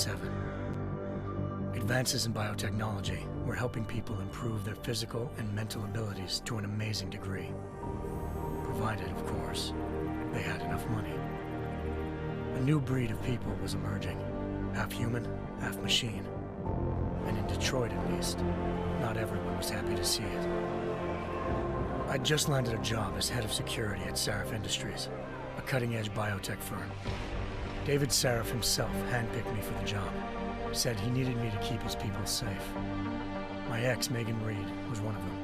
1997. Advances in biotechnology were helping people improve their physical and mental abilities to an amazing degree. Provided, of course, they had enough money. A new breed of people was emerging, half human, half machine. And in Detroit, at least, not everyone was happy to see it. I'd just landed a job as head of security at Sarif Industries, a cutting-edge biotech firm. David Sarif himself handpicked me for the job, said he needed me to keep his people safe. My ex, Megan Reed, was one of them.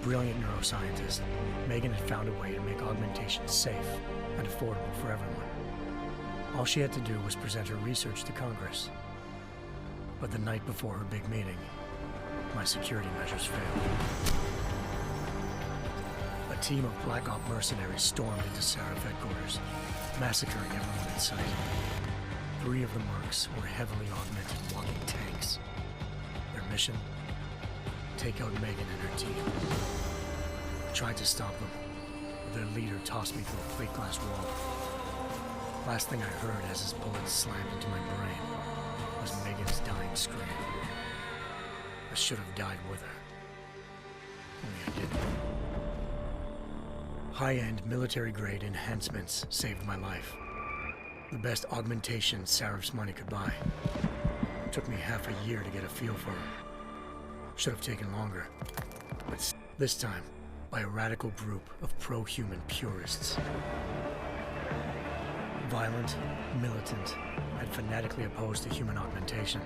Brilliant neuroscientist, Megan had found a way to make augmentation safe and affordable for everyone. All she had to do was present her research to Congress. But the night before her big meeting, my security measures failed. A team of Black Op mercenaries stormed into Sarif headquarters, massacring everyone in sight. 3 of the mercs were heavily augmented walking tanks. Their mission? Take out Megan and her team. I tried to stop them, but their leader tossed me through a plate glass wall. Last thing I heard as his bullets slammed into my brain was Megan's dying scream. I should have died with her. Only I didn't. High-end military-grade enhancements saved my life. The best augmentation Sarif's money could buy. It took me half a year to get a feel for her. Should have taken longer. But this time, by a radical group of pro-human purists. Violent, militant, and fanatically opposed to human augmentation.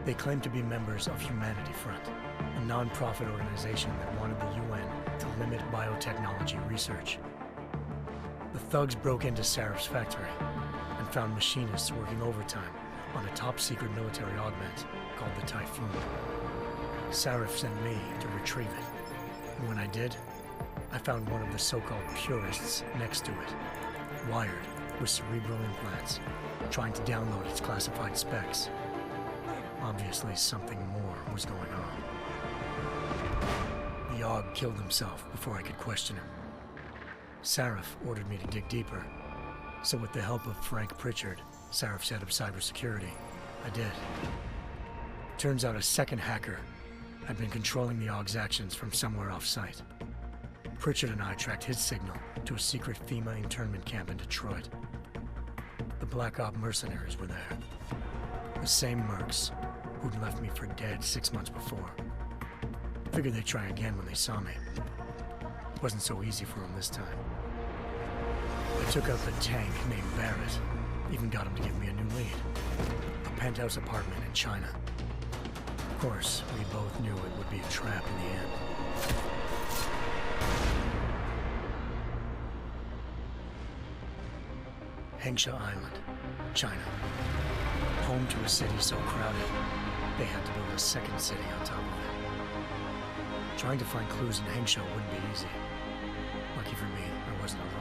They claimed to be members of Humanity Front, a non-profit organization that wanted the UN to limit biotechnology research. The thugs broke into Sarif's factory and found machinists working overtime on a top-secret military augment called the Typhoon. Sarif sent me to retrieve it, and when I did, I found one of the so-called purists next to it, wired with cerebral implants, trying to download its classified specs. Obviously, something more was going on. The AUG killed himself before I could question him. Sarif ordered me to dig deeper, so with the help of Frank Pritchard, Sarif's head of cybersecurity, I did. Turns out a second hacker had been controlling the AUG's actions from somewhere off-site. Pritchard and I tracked his signal to a secret FEMA internment camp in Detroit. The Black Op mercenaries were there. The same mercs who'd left me for dead 6 months before. Figured they'd try again when they saw me. It wasn't so easy for them this time. I took out the tank named Barrett, even got him to give me a new lead. A penthouse apartment in China. Of course, we both knew it would be a trap in the end. Hengsha Island, China. Home to a city so crowded, they had to build a second city on top of it. Trying to find clues in Hengsha wouldn't be easy. Lucky for me, I wasn't alone.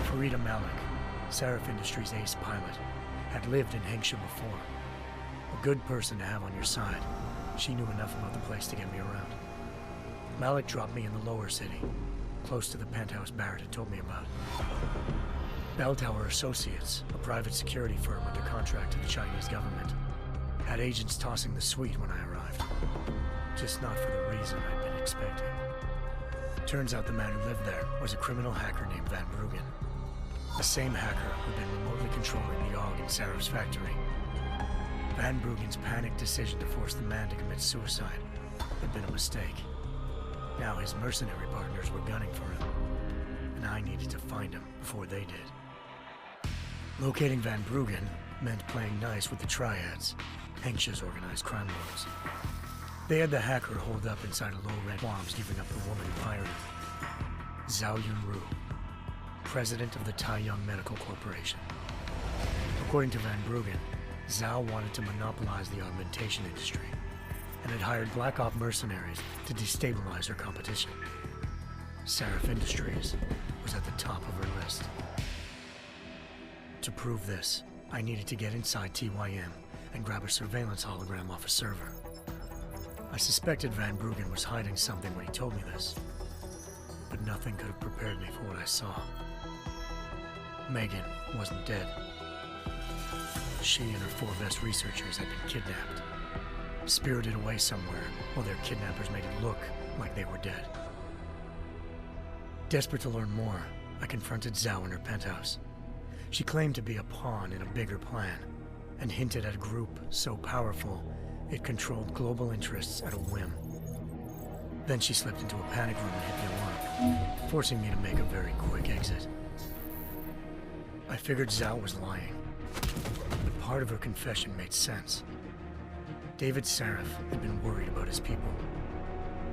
Farida Malik, Sarif Industries' ace pilot, had lived in Hengsha before. A good person to have on your side. She knew enough about the place to get me around. Malik dropped me in the lower city, close to the penthouse Barrett had told me about. Bell Tower Associates, a private security firm under contract to the Chinese government, had agents tossing the suite when I arrived. Just not for the reason I'd been expecting. Turns out the man who lived there was a criminal hacker named Van Bruggen. The same hacker who'd been remotely controlling the AUG in Sarif's factory. Van Bruggen's panicked decision to force the man to commit suicide had been a mistake. Now his mercenary partners were gunning for him, and I needed to find him before they did. Locating Van Bruggen meant playing nice with the Triads, Hengsha's organized crime lords. They had the hacker holed up inside a low-rent bombs, giving up the woman who hired him. Zhao Yunru, president of the Taiyang Medical Corporation. According to Van Bruggen, Zhao wanted to monopolize the augmentation industry and had hired Black Op mercenaries to destabilize her competition. Sarif Industries was at the top of her list. To prove this, I needed to get inside TYM and grab a surveillance hologram off a server. I suspected Van Bruggen was hiding something when he told me this, but nothing could have prepared me for what I saw. Megan wasn't dead. she and her 4 best researchers had been kidnapped, spirited away somewhere while their kidnappers made it look like they were dead. Desperate to learn more, I confronted Zhao in her penthouse. She claimed to be a pawn in a bigger plan, and hinted at a group so powerful it controlled global interests at a whim. Then she slipped into a panic room and hit the alarm, forcing me to make a very quick exit. I figured Zhao was lying, but part of her confession made sense. David Sarif had been worried about his people.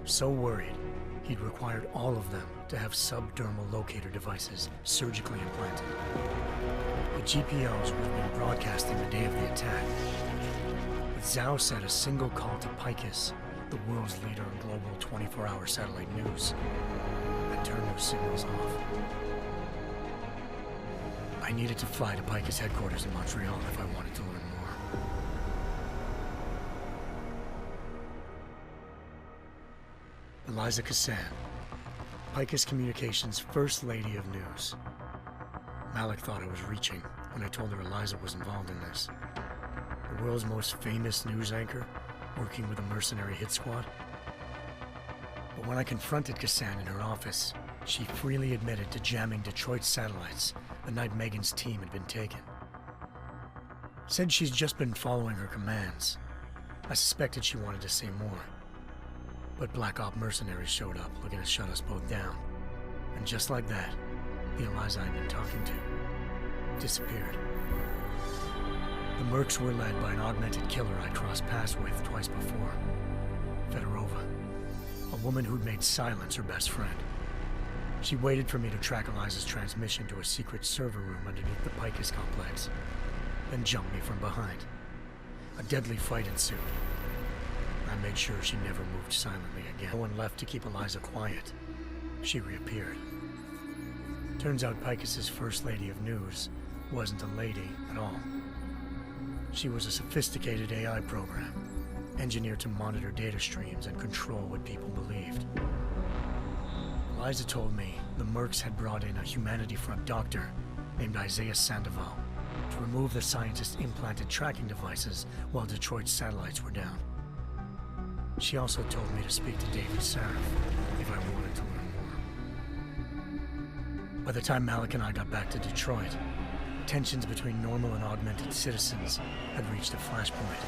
So worried, he'd required all of them to have subdermal locator devices surgically implanted. The GPOs would have been broadcasting the day of the attack. But Zhao said a single call to Picus, the world's leader in global 24-hour satellite news, had turned those signals off. I needed to fly to Picus headquarters in Montreal if I wanted to learn more. Eliza Cassan, Picus Communications' First Lady of News. Malik thought I was reaching when I told her Eliza was involved in this. The world's most famous news anchor, working with a mercenary hit squad. But when I confronted Cassan in her office, she freely admitted to jamming Detroit's satellites the night Megan's team had been taken. Said she's just been following her commands. I suspected she wanted to say more. But Black Op mercenaries showed up looking to shut us both down. And just like that, the Eliza I'd been talking to disappeared. The Mercs were led by an augmented killer I crossed paths with twice before, Fedorova, a woman who'd made silence her best friend. She waited for me to track Eliza's transmission to a secret server room underneath the Picus complex, then jumped me from behind. A deadly fight ensued. I made sure she never moved silently again. No one left to keep Eliza quiet. She reappeared. Turns out Picus's First Lady of News wasn't a lady at all. She was a sophisticated AI program, engineered to monitor data streams and control what people believed. Eliza told me the Mercs had brought in a Humanity Front doctor named Isaiah Sandoval to remove the scientist's implanted tracking devices while Detroit's satellites were down. She also told me to speak to David Sarif if I wanted to learn more. By the time Malik and I got back to Detroit, tensions between normal and augmented citizens had reached a flashpoint.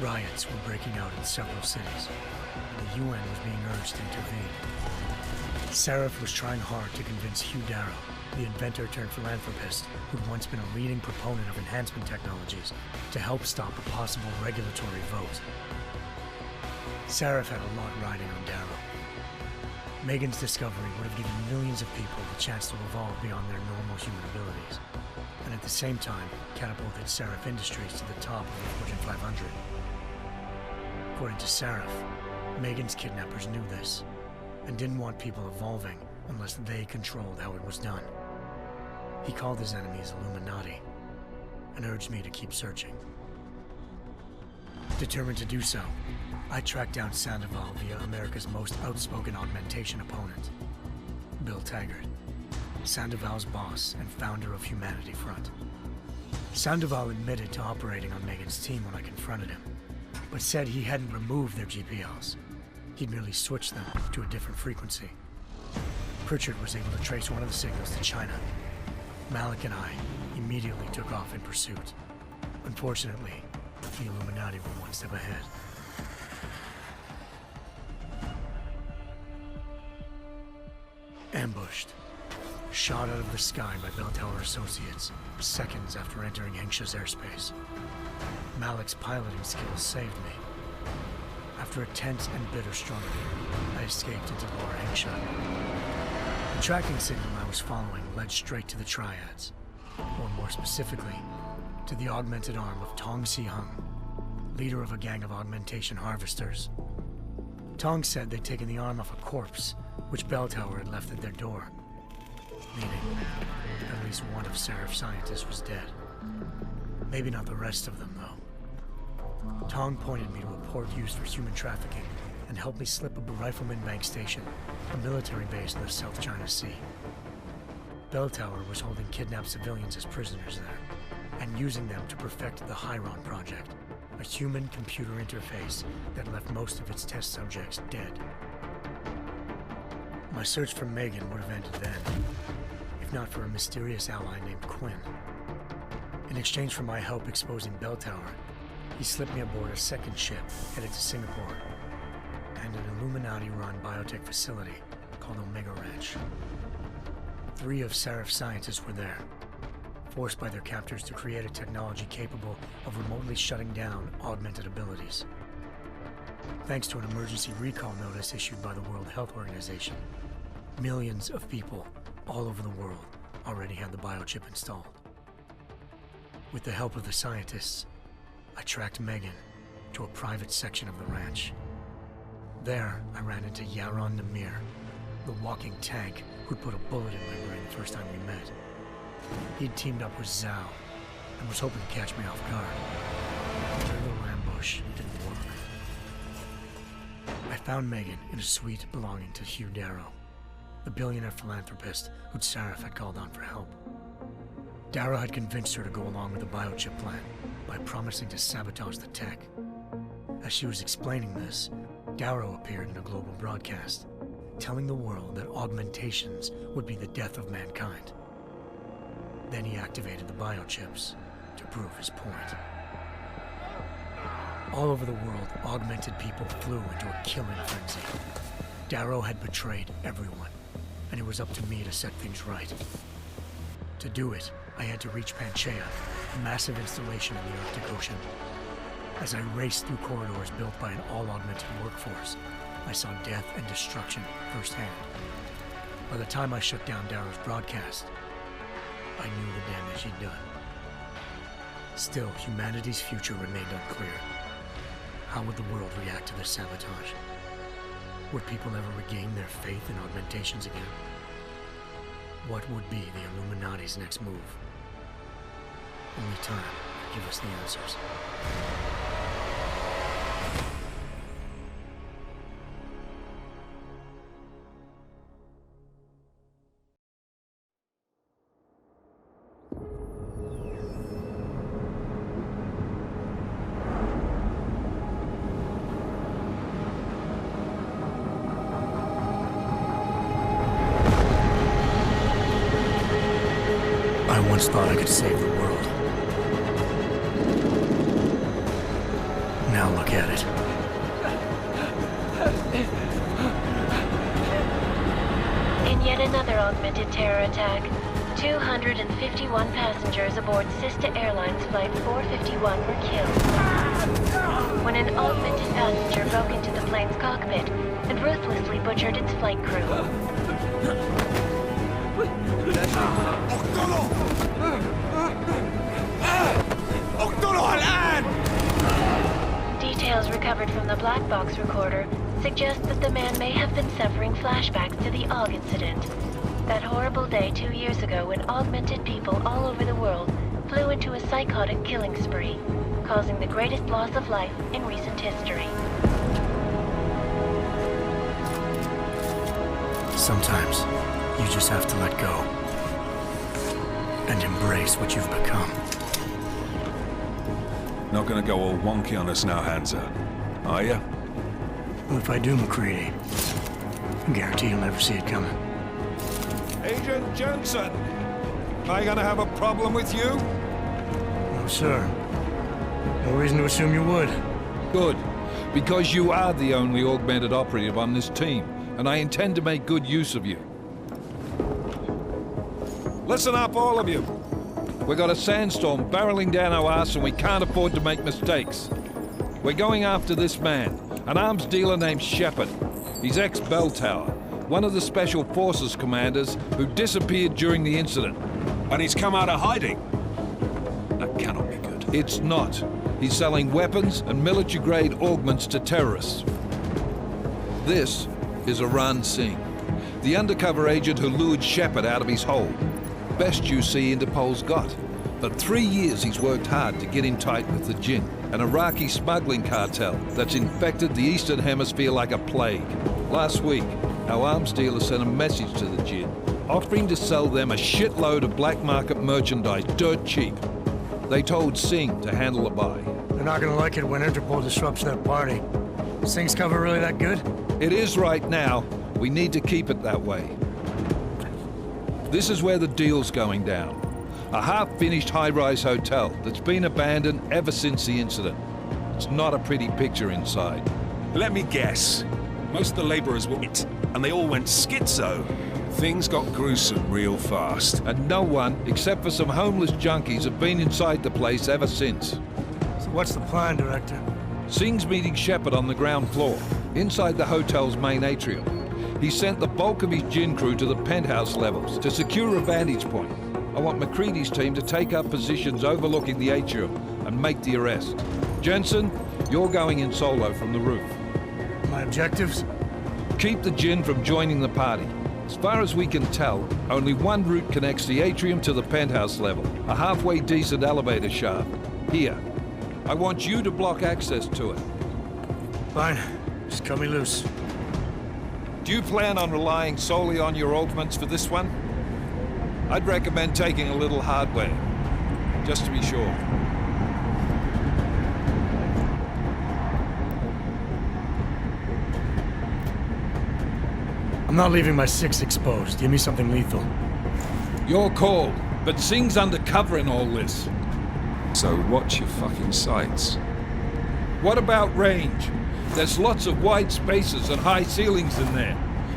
Riots were breaking out in several cities, and the UN was being urged to intervene. Sarif was trying hard to convince Hugh Darrow, the inventor-turned-philanthropist who'd once been a leading proponent of enhancement technologies, to help stop a possible regulatory vote. Sarif had a lot riding on Darrow. Megan's discovery would have given millions of people the chance to evolve beyond their normal human abilities, and at the same time catapulted Sarif Industries to the top of the Fortune 500. According to Sarif, Megan's kidnappers knew this, and didn't want people evolving unless they controlled how it was done. He called his enemies Illuminati, and urged me to keep searching. Determined to do so, I tracked down Sandoval via America's most outspoken augmentation opponent, Bill Taggart, Sandoval's boss and founder of Humanity Front. Sandoval admitted to operating on Megan's team when I confronted him, but said he hadn't removed their GPLs. He'd merely switched them to a different frequency. Pritchard was able to trace one of the signals to China. Malik and I immediately took off in pursuit. Unfortunately, the Illuminati were one step ahead. Ambushed. Shot out of the sky by Bell Tower Associates, seconds after entering Hengsha's airspace. Malik's piloting skills saved me. After a tense and bitter struggle, I escaped into Lower Hengsha. The tracking signal I was following led straight to the Triads, or more specifically, to the augmented arm of Tong Si-hung, leader of a gang of augmentation harvesters. Tong said they'd taken the arm off a corpse, which Bell Tower had left at their door, meaning at least one of Sarif's scientists was dead. Maybe not the rest of them, though. Tong pointed me to a port used for human trafficking and helped me slip a Rifleman Bank Station, a military base in the South China Sea. Bell Tower was holding kidnapped civilians as prisoners there, and using them to perfect the Chiron Project, a human-computer interface that left most of its test subjects dead. My search for Megan would have ended then, if not for a mysterious ally named Quinn. In exchange for my help exposing Bell Tower, he slipped me aboard a second ship headed to Singapore and an Illuminati-run biotech facility called Omega Ranch. 3 of Serif's scientists were there, forced by their captors to create a technology capable of remotely shutting down augmented abilities. Thanks to an emergency recall notice issued by the World Health Organization, millions of people all over the world already had the biochip installed. With the help of the scientists, I tracked Megan to a private section of the ranch. There, I ran into Yaron Namir, the walking tank who'd put a bullet in my brain the first time we met. He'd teamed up with Zhao and was hoping to catch me off guard. Their little ambush didn't work. I found Megan in a suite belonging to Hugh Darrow, the billionaire philanthropist who'd Serif had called on for help. Darrow had convinced her to go along with the biochip plan by promising to sabotage the tech. As she was explaining this, Darrow appeared in a global broadcast, telling the world that augmentations would be the death of mankind. Then he activated the biochips to prove his point. All over the world, augmented people flew into a killing frenzy. Darrow had betrayed everyone, and it was up to me to set things right. To do it, I had to reach Panchaea, a massive installation in the Arctic Ocean. As I raced through corridors built by an all-augmented workforce, I saw death and destruction firsthand. By the time I shut down Darrow's broadcast, I knew the damage he'd done. Still, humanity's future remained unclear. How would the world react to this sabotage? Would people ever regain their faith in augmentations again? What would be the Illuminati's next move? Only time could give us the answers. I once thought I could save the world. Now look at it. In yet another augmented terror attack, 251 passengers aboard Sister Airlines Flight 451 were killed when an augmented passenger broke into the plane's cockpit and ruthlessly butchered its flight crew. Details recovered from the black box recorder suggest that the man may have been suffering flashbacks to the AUG incident. That horrible day 2 years ago when augmented people all over the world flew into a psychotic killing spree, causing the greatest loss of life in recent history. Sometimes, you just have to let go and embrace what you've become. Not gonna go all wonky on us now, Hansa, are ya? Well, if I do, McCready, I guarantee you'll never see it coming. Agent Jensen! Am I gonna have a problem with you? No, sir. No reason to assume you would. Good, because you are the only augmented operative on this team, and I intend to make good use of you. Listen up, all of you. We got a sandstorm barreling down our arse and we can't afford to make mistakes. We're going after this man, an arms dealer named Shepard. He's ex-Bell Tower, one of the Special Forces commanders who disappeared during the incident. And he's come out of hiding. That cannot be good. It's not. He's selling weapons and military-grade augments to terrorists. This is Aran Singh, the undercover agent who lured Shepard out of his hole. Best you see Interpol's got. But 3 years he's worked hard to get in tight with the Jinn, an Iraqi smuggling cartel that's infected the Eastern Hemisphere like a plague. Last week, our arms dealer sent a message to the Jinn, offering to sell them a shitload of black market merchandise dirt cheap. They told Singh to handle the buy. They're not gonna like it when Interpol disrupts their party. Singh's cover really that good? It is right now. We need to keep it that way. This is where the deal's going down. A half-finished high-rise hotel that's been abandoned ever since the incident. It's not a pretty picture inside. Let me guess. Most of the laborers were it, and they all went schizo. Things got gruesome real fast. And no one, except for some homeless junkies, have been inside the place ever since. So what's the plan, Director? Singh's meeting Shepard on the ground floor, inside the hotel's main atrium. He sent the bulk of his gin crew to the penthouse levels to secure a vantage point. I want McCready's team to take up positions overlooking the atrium and make the arrest. Jensen, you're going in solo from the roof. My objectives? Keep the gin from joining the party. As far as we can tell, only one route connects the atrium to the penthouse level, a halfway decent elevator shaft. Here. I want you to block access to it. Fine. Just cut me loose. Do you plan on relying solely on your augments for this one? I'd recommend taking a little hardware, just to be sure. I'm not leaving my 6 exposed. Give me something lethal. Your call, but Singh's undercover in all this. So watch your fucking sights. What about range? There's lots of wide spaces and high ceilings in there,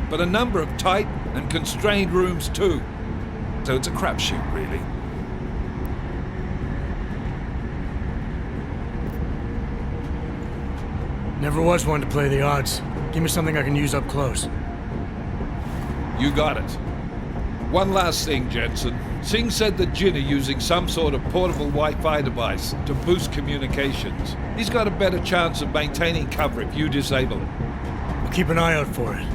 but a number of tight and constrained rooms too. So it's a crapshoot, really. Never was one to play the odds. Give me something I can use up close. You got it. One last thing, Jensen. Singh said the Jinn are using some sort of portable Wi-Fi device to boost communications. He's got a better chance of maintaining cover if you disable it. I'll keep an eye out for it.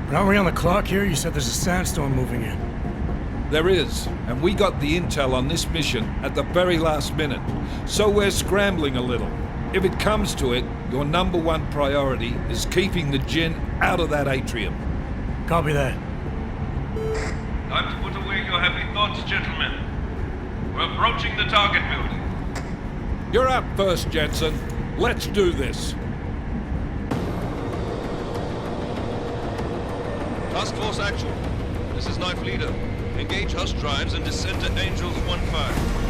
But aren't we on the clock here? You said there's a sandstorm moving in. There is, and we got the intel on this mission at the very last minute, so we're scrambling a little. If it comes to it, your number one priority is keeping the Jinn out of that atrium. Copy that. Time to put away your heavy thoughts, gentlemen. We're approaching the target building. You're up first, Jensen. Let's do this. Task Force Actual. This is Knife Leader. Engage Hush drives and descend to Angels 1-5.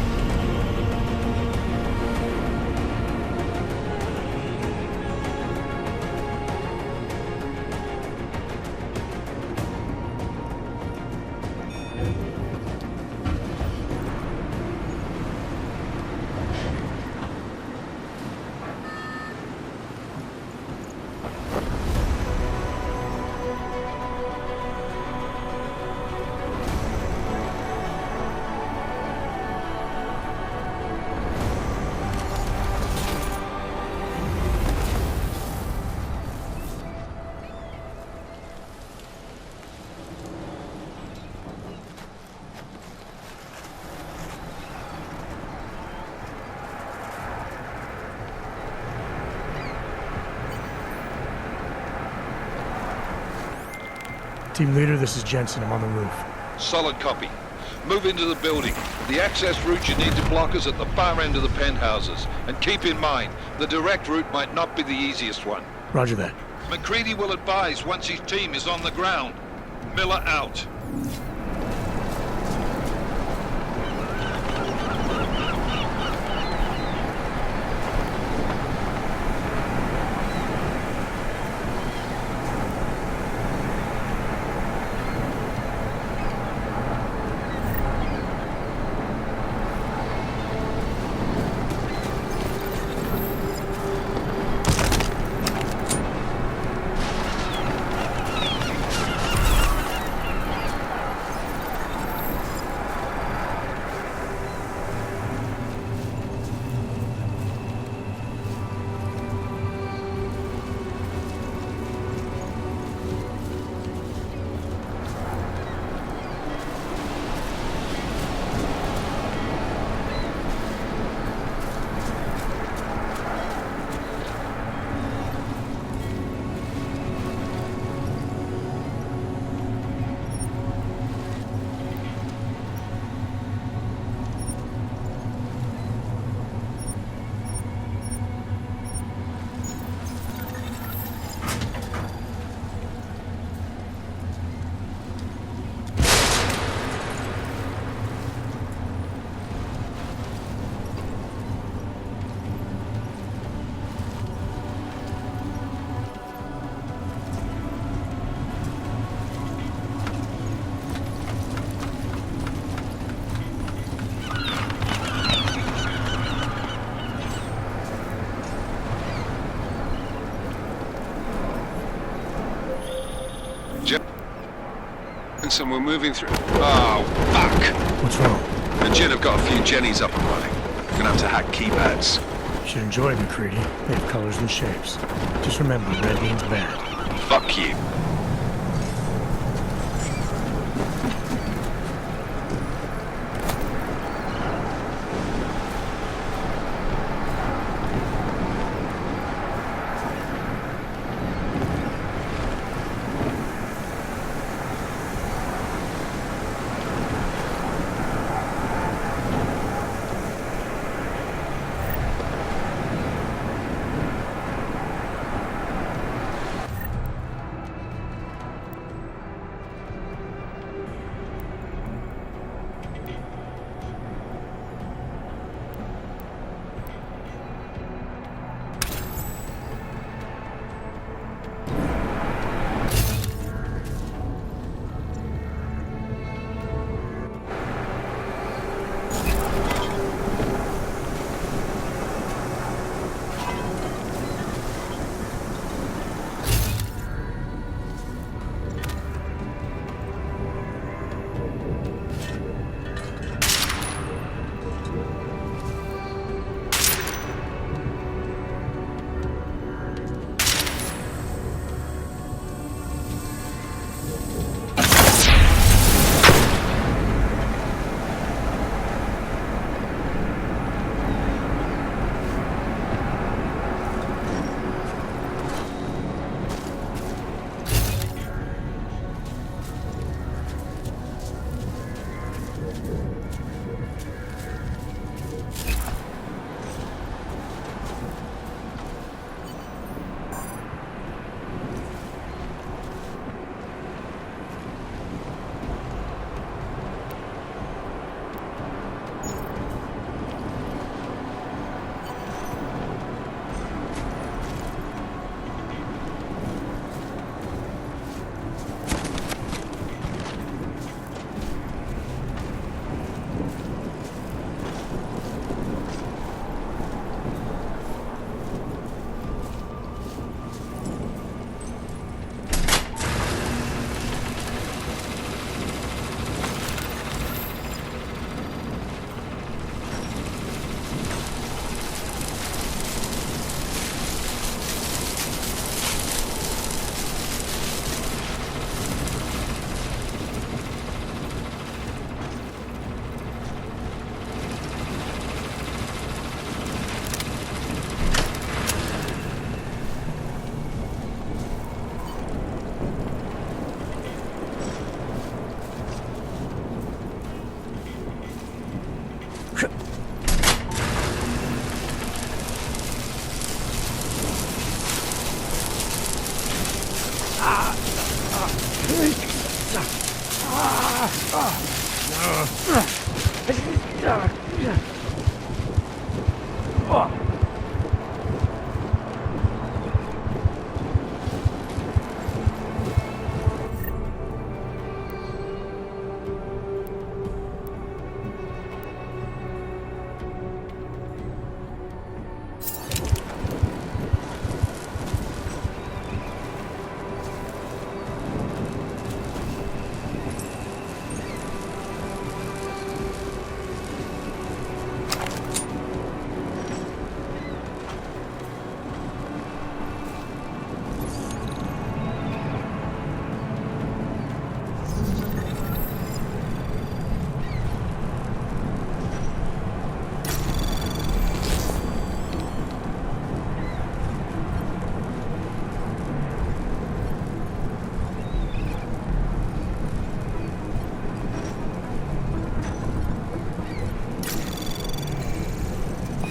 Team leader, this is Jensen. I'm on the roof. Solid copy. Move into the building. The access route you need to block is at the far end of the penthouses. And keep in mind, the direct route might not be the easiest one. Roger that. McCready will advise once his team is on the ground. Miller out. Jensen, we're moving through. Oh, fuck! What's wrong? The Jinn have got a few Jennies up and running. We're gonna have to hack keypads. You should enjoy them, Creedy. They have colors and shapes. Just remember, red means bad. Fuck you.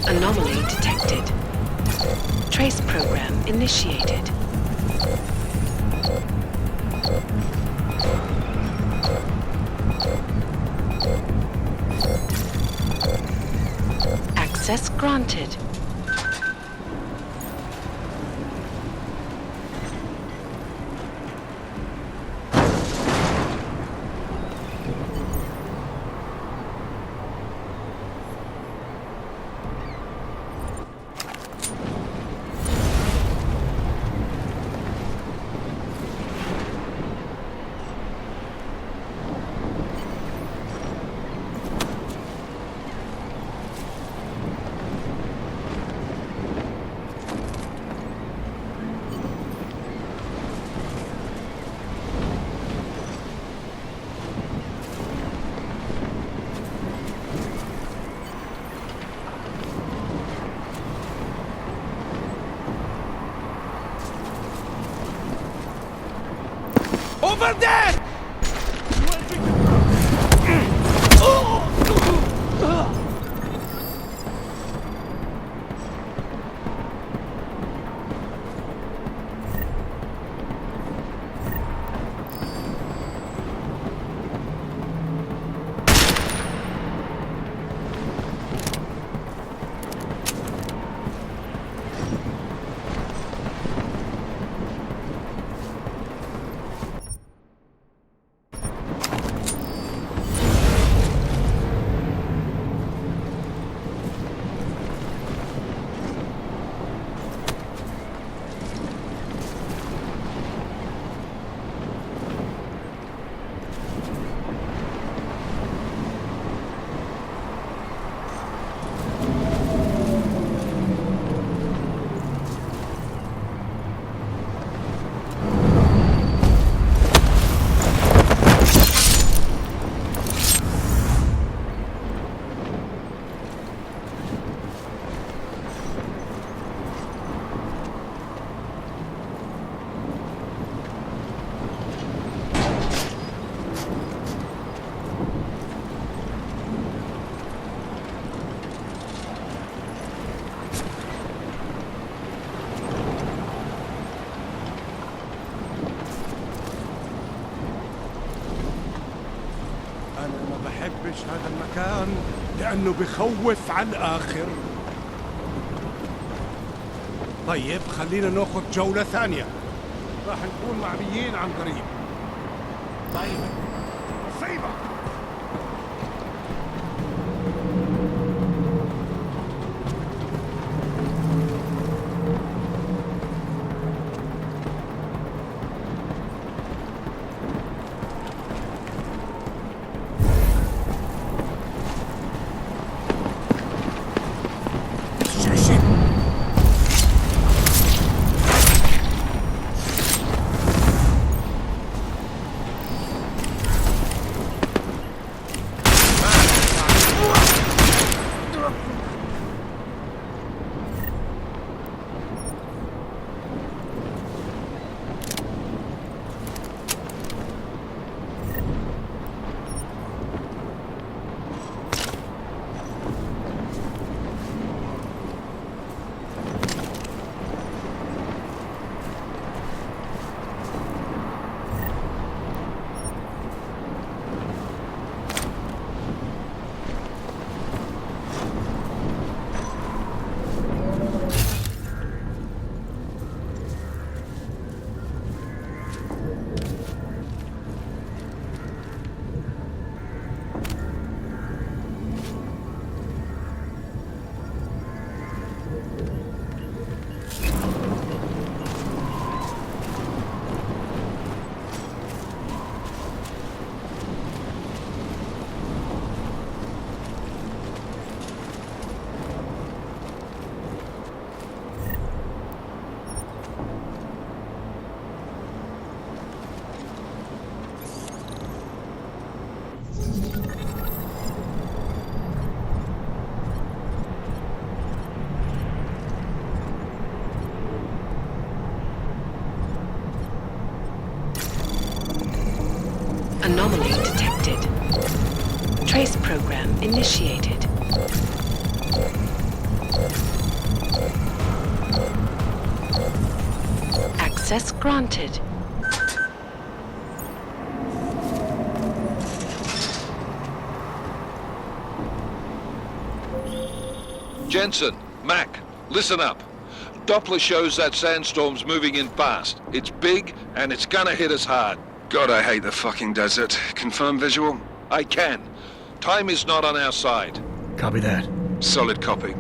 Anomaly detected. Trace program initiated. Access granted. Over there! بحبش هذا المكان لأنه بخوف على الآخر. طيب خلينا ناخذ جولة ثانية، راح نكون معبيين عن قريب. طيب مصيبة. Anomaly detected. Trace program initiated. Access granted. Jensen, Mac, listen up. Doppler shows that sandstorm's moving in fast. It's big, and it's gonna hit us hard. God, I hate the fucking desert. Confirm visual? I can. Time is not on our side. Copy that. Solid copy.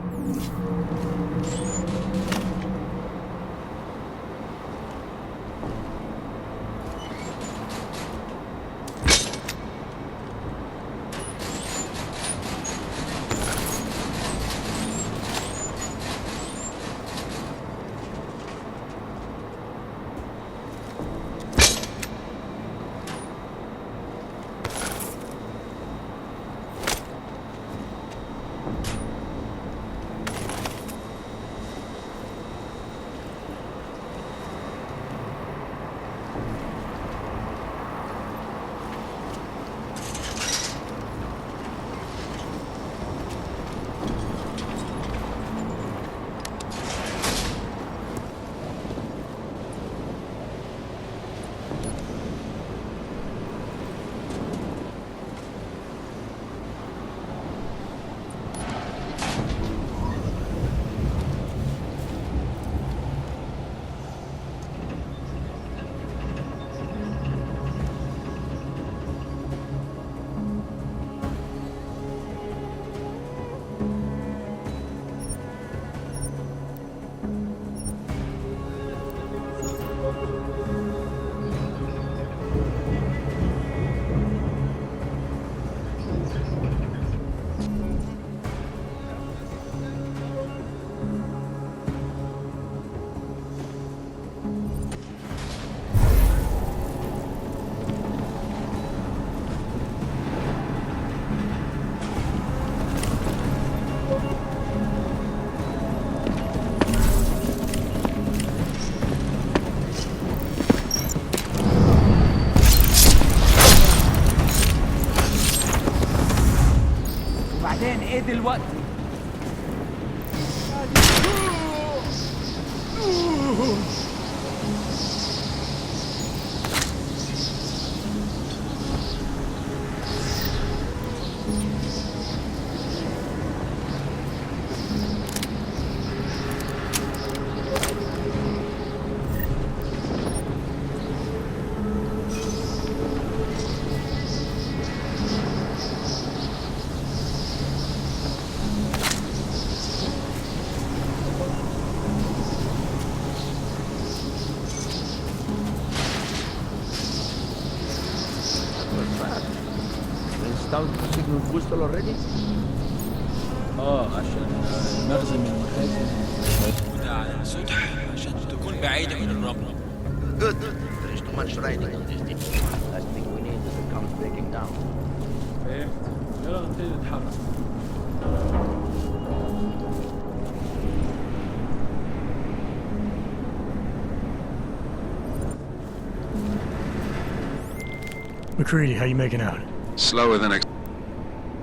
signal whistle already? عشان المخزن من المخازن على سطح عشان تكون بعيدة من الرمل. Good. There is too much riding on this thing. Last thing we need is it comes breaking down. فهمت. يلا نبتدي نتحرك. McCready, how you making out? Slower than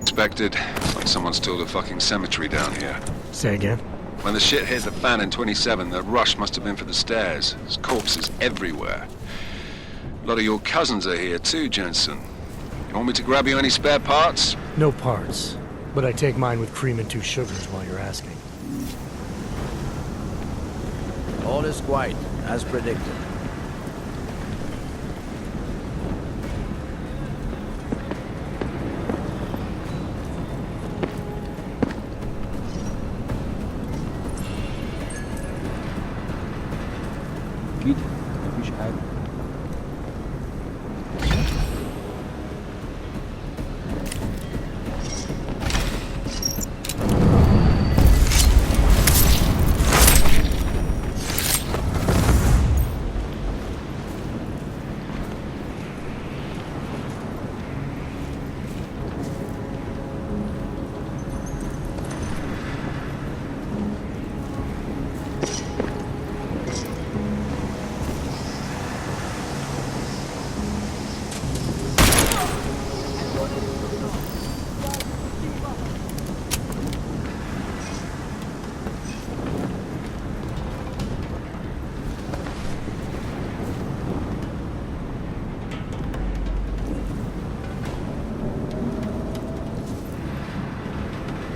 expected. It's like someone's tilled a fucking cemetery down here. Say again? When the shit hit the fan in 27, the rush must have been for the stairs. There's corpses everywhere. A lot of your cousins are here too, Jensen. You want me to grab you any spare parts? No parts. But I take mine with cream and 2 sugars while you're asking. All is quiet, as predicted. أكيد مفيش حاجة.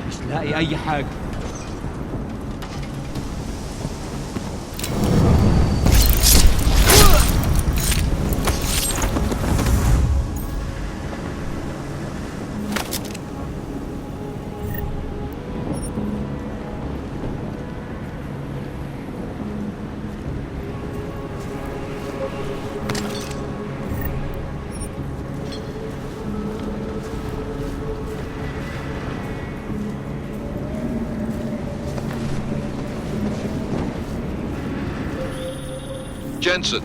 مش لاقي أي حاجة. Jensen,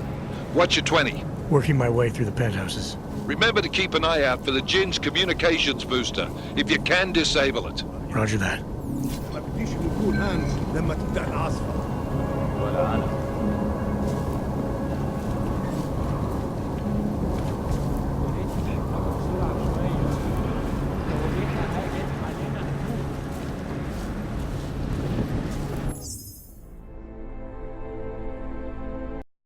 what's your 20? Working my way through the penthouses. Remember to keep an eye out for the Jinn's communications booster, if you can disable it. Roger that. ما بديش نكون هان لما تبدأ العاصفة. ولا أنا.